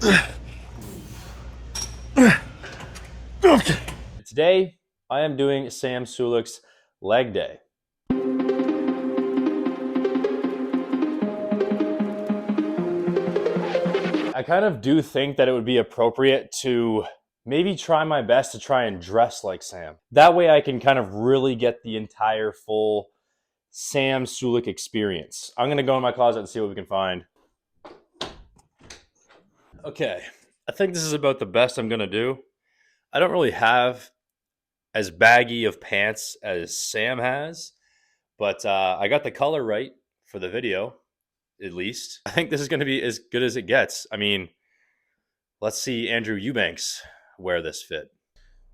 Okay. Today, I am doing Sam Sulek's leg day. I kind of do think that it would be appropriate to maybe try my best to try and dress like Sam. That way I can kind of really get the entire full Sam Sulek experience. I'm going to go in my closet and see what we can find. Okay, I think this is about the best I'm going to do. I don't really have as baggy of pants as Sam has, but I got the color right for the video, at least. I think this is going to be as good as it gets. I mean, let's see Andrew Eubanks wear this fit.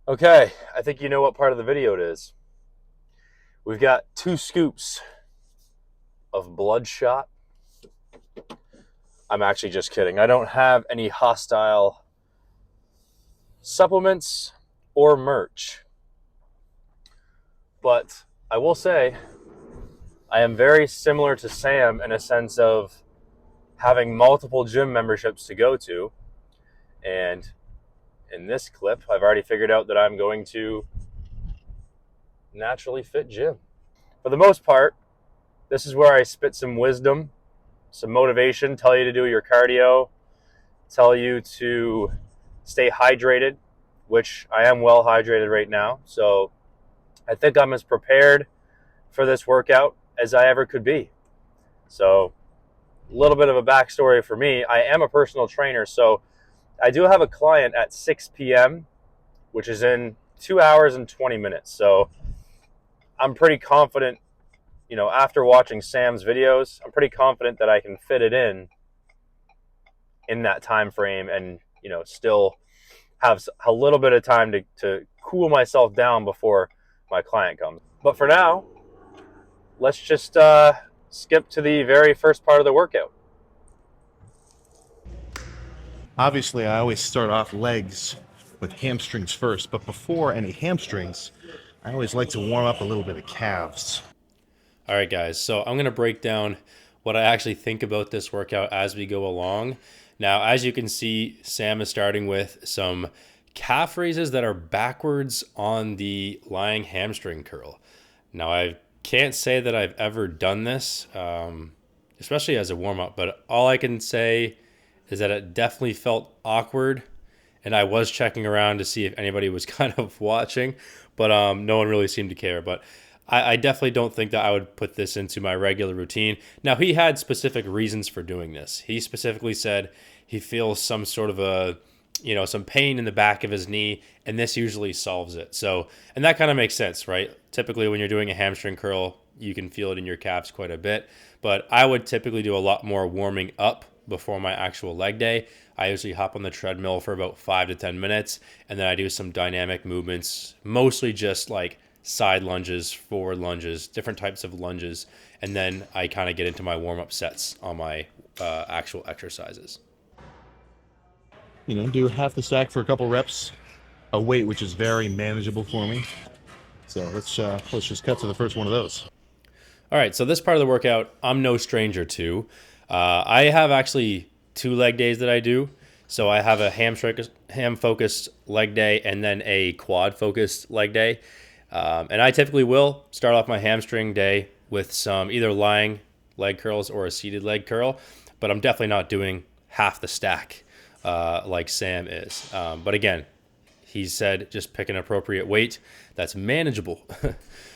Okay, I think you know what part of the video it is. We've got 2 scoops of Bloodshot. I'm actually just kidding. I don't have any hostile supplements or merch. But I will say, I am very similar to Sam in a sense of having multiple gym memberships to go to. And in this clip, I've already figured out that I'm going to Naturally Fit Gym. For the most part, this is where I spit some wisdom, some motivation, tell you to do your cardio, tell you to stay hydrated, which I am well hydrated right now. So I think I'm as prepared for this workout as I ever could be. So a little bit of a backstory for me. I am a personal trainer, so I do have a client at 6 p.m., which is in 2 hours and 20 minutes. So I'm pretty confident, you know, after watching Sam's videos, I'm pretty confident that I can fit it in that time frame and, you know, still have a little bit of time to cool myself down before my client comes. But for now, let's just skip to the very first part of the workout. Obviously, I always start off legs with hamstrings first, but before any hamstrings, I always like to warm up a little bit of calves. All right, guys, so I'm going to break down what I actually think about this workout as we go along. Now, as you can see, Sam is starting with some calf raises that are backwards on the lying hamstring curl. Now, I can't say that I've ever done this, especially as a warm-up, but all I can say is that it definitely felt awkward, and I was checking around to see if anybody was kind of watching, but no one really seemed to care. But I definitely don't think that I would put this into my regular routine. Now, he had specific reasons for doing this. He specifically said he feels some sort of some pain in the back of his knee, and this usually solves it. So, and that kind of makes sense, right? Typically, when you're doing a hamstring curl, you can feel it in your calves quite a bit. But I would typically do a lot more warming up before my actual leg day. I usually hop on the treadmill for about 5 to 10 minutes, and then I do some dynamic movements, mostly just like side lunges, forward lunges, different types of lunges, and then I kind of get into my warm-up sets on my actual exercises. You know, do half the stack for a couple reps, a weight which is very manageable for me. So let's just cut to the first one of those. All right, so this part of the workout, I'm no stranger to. I have actually 2 leg days that I do. So I have a ham-focused leg day and then a quad-focused leg day. And I typically will start off my hamstring day with some either lying leg curls or a seated leg curl, but I'm definitely not doing half the stack like Sam is. But again, he said just pick an appropriate weight that's manageable.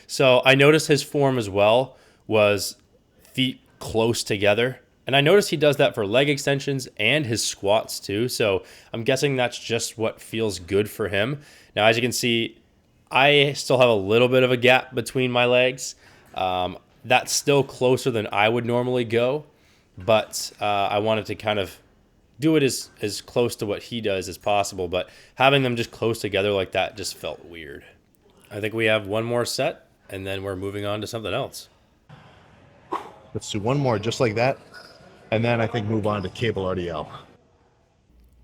So I noticed his form as well was feet close together. And I noticed he does that for leg extensions and his squats too. So I'm guessing that's just what feels good for him. Now, as you can see, I still have a little bit of a gap between my legs. That's still closer than I would normally go. But I wanted to kind of do it as close to what he does as possible. But having them just close together like that just felt weird. I think we have one more set, and then we're moving on to something else. Let's do one more just like that, and then I think move on to cable RDL.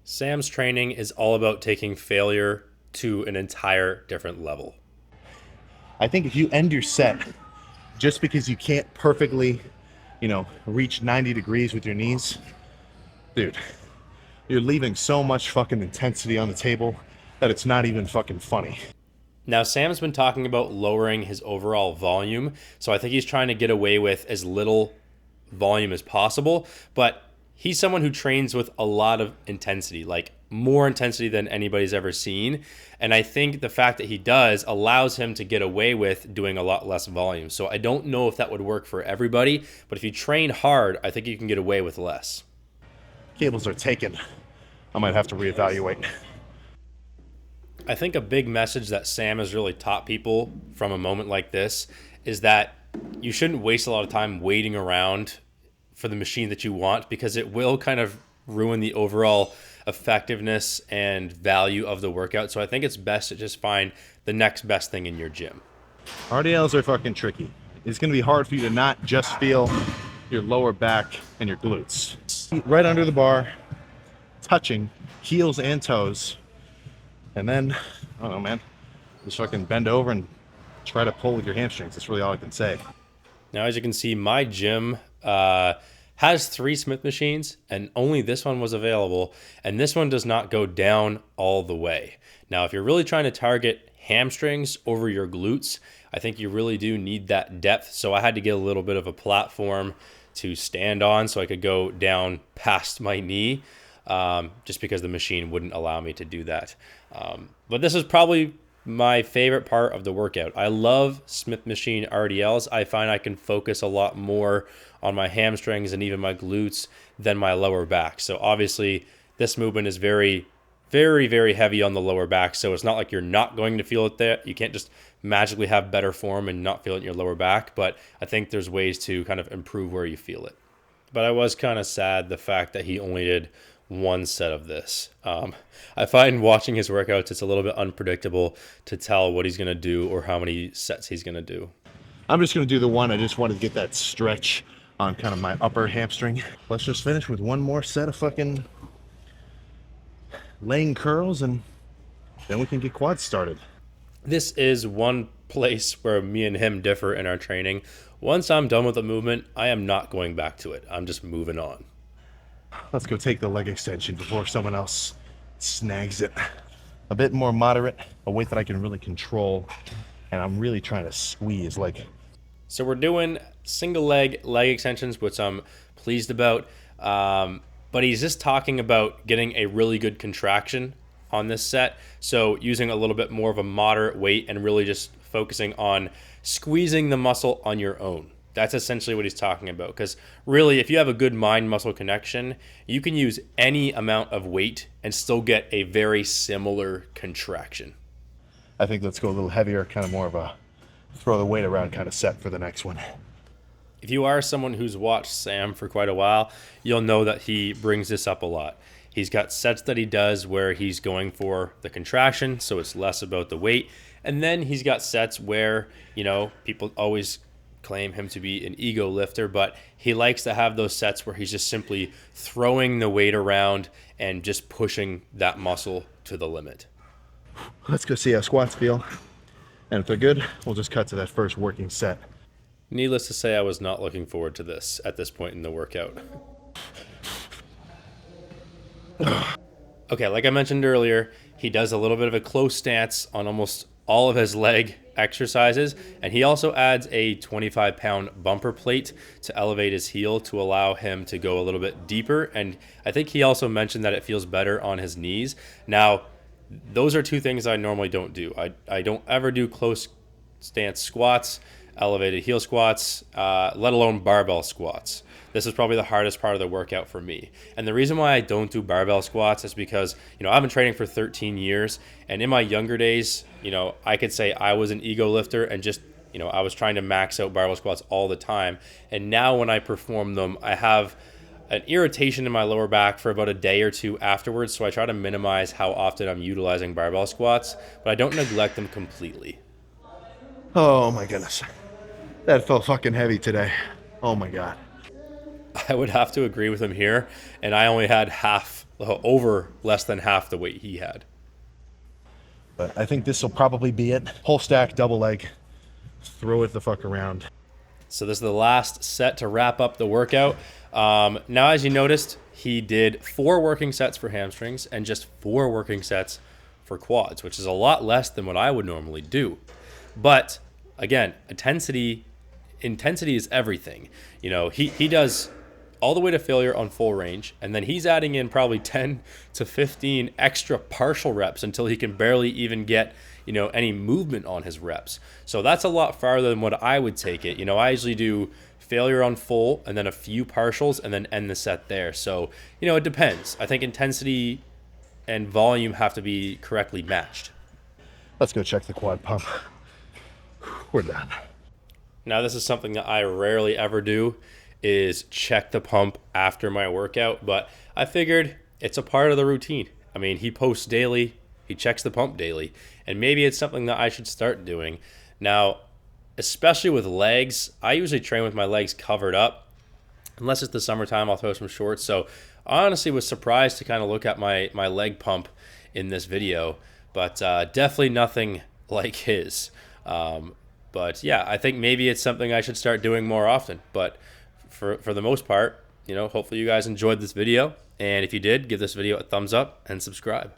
Sam's training is all about taking failure to an entire different level. I think if you end your set just because you can't perfectly, reach 90 degrees with your knees, dude, You're leaving so much fucking intensity on the table that it's not even fucking funny. Now, Sam's been talking about lowering his overall volume, so I think he's trying to get away with as little volume as possible, but he's someone who trains with a lot of intensity, like more intensity than anybody's ever seen. And I think the fact that he does allows him to get away with doing a lot less volume. So I don't know if that would work for everybody, but if you train hard, I think you can get away with less. Cables are taken. I might have to reevaluate. I think a big message that Sam has really taught people from a moment like this is that you shouldn't waste a lot of time waiting around for the machine that you want, because it will kind of ruin the overall effectiveness and value of the workout. So I think it's best to just find the next best thing in your gym. RDLs are fucking tricky. It's going to be hard for you to not just feel your lower back and your glutes. Right under the bar, touching heels and toes. And then, I don't know, man, just fucking bend over and try to pull with your hamstrings. That's really all I can say. Now, as you can see, my gym has 3 Smith machines, and only this one was available. And this one does not go down all the way. Now, if you're really trying to target hamstrings over your glutes, I think you really do need that depth. So I had to get a little bit of a platform to stand on so I could go down past my knee, just because the machine wouldn't allow me to do that. But this is probably my favorite part of the workout. I love Smith machine RDLs. I find I can focus a lot more on my hamstrings and even my glutes than my lower back. So obviously this movement is very, very, very heavy on the lower back. So it's not like you're not going to feel it there. You can't just magically have better form and not feel it in your lower back. But I think there's ways to kind of improve where you feel it. But I was kind of sad the fact that he only did 1 set of this. I find watching his workouts, it's a little bit unpredictable to tell what he's going to do or how many sets he's going to do. I'm just going to do the one. I just wanted to get that stretch on kind of my upper hamstring. Let's just finish with 1 more set of fucking laying curls, and then we can get quads started. This is one place where me and him differ in our training. Once I'm done with the movement, I am not going back to it. I'm just moving on. Let's go take the leg extension before someone else snags it. A bit more moderate, a weight that I can really control, and I'm really trying to squeeze. So we're doing single leg extensions, which I'm pleased about. But he's just talking about getting a really good contraction on this set. So using a little bit more of a moderate weight and really just focusing on squeezing the muscle on your own. That's essentially what he's talking about. Because really, if you have a good mind-muscle connection, you can use any amount of weight and still get a very similar contraction. I think let's go a little heavier, kind of more of a throw the weight around kind of set for the next one. If you are someone who's watched Sam for quite a while, you'll know that he brings this up a lot. He's got sets that he does where he's going for the contraction, so it's less about the weight. And then he's got sets where, people always claim him to be an ego lifter, but he likes to have those sets where he's just simply throwing the weight around and just pushing that muscle to the limit. Let's go see how squats feel. And if they're good, we'll just cut to that first working set. Needless to say, I was not looking forward to this at this point in the workout. Okay, like I mentioned earlier, he does a little bit of a close stance on almost all of his leg exercises, and he also adds a 25-pound bumper plate to elevate his heel to allow him to go a little bit deeper. And I think he also mentioned that it feels better on his knees. Now, those are 2 things I normally don't do. I don't ever do close stance squats, elevated heel squats, let alone barbell squats. This is probably the hardest part of the workout for me. And the reason why I don't do barbell squats is because, I've been training for 13 years. And in my younger days, I could say I was an ego lifter and just, I was trying to max out barbell squats all the time. And now when I perform them, I have an irritation in my lower back for about a day or 2 afterwards. So I try to minimize how often I'm utilizing barbell squats, but I don't neglect them completely. Oh my goodness. That felt fucking heavy today. Oh my God. I would have to agree with him here, and I only had less than half the weight he had. But I think this will probably be it. Whole stack, double leg. Throw it the fuck around. So this is the last set to wrap up the workout. Now, as you noticed, he did 4 working sets for hamstrings and just 4 working sets for quads, which is a lot less than what I would normally do. But again, intensity is everything. You know, he does all the way to failure on full range, and then he's adding in probably 10 to 15 extra partial reps until he can barely even get, you know, any movement on his reps. So that's a lot farther than what I would take it. You know, I usually do failure on full and then a few partials and then end the set there. So, you know, it depends. I think intensity and volume have to be correctly matched. Let's go check the quad pump. We're done. Now, this is something that I rarely ever do, is check the pump after my workout, but I figured it's a part of the routine. I mean, he posts daily, he checks the pump daily, and maybe it's something that I should start doing. Now, especially with legs, I usually train with my legs covered up. Unless it's the summertime, I'll throw some shorts. So I honestly was surprised to kind of look at my leg pump in this video, but definitely nothing like his. But yeah, I think maybe it's something I should start doing more often. But for the most part, you know, hopefully you guys enjoyed this video. And if you did, give this video a thumbs up and subscribe.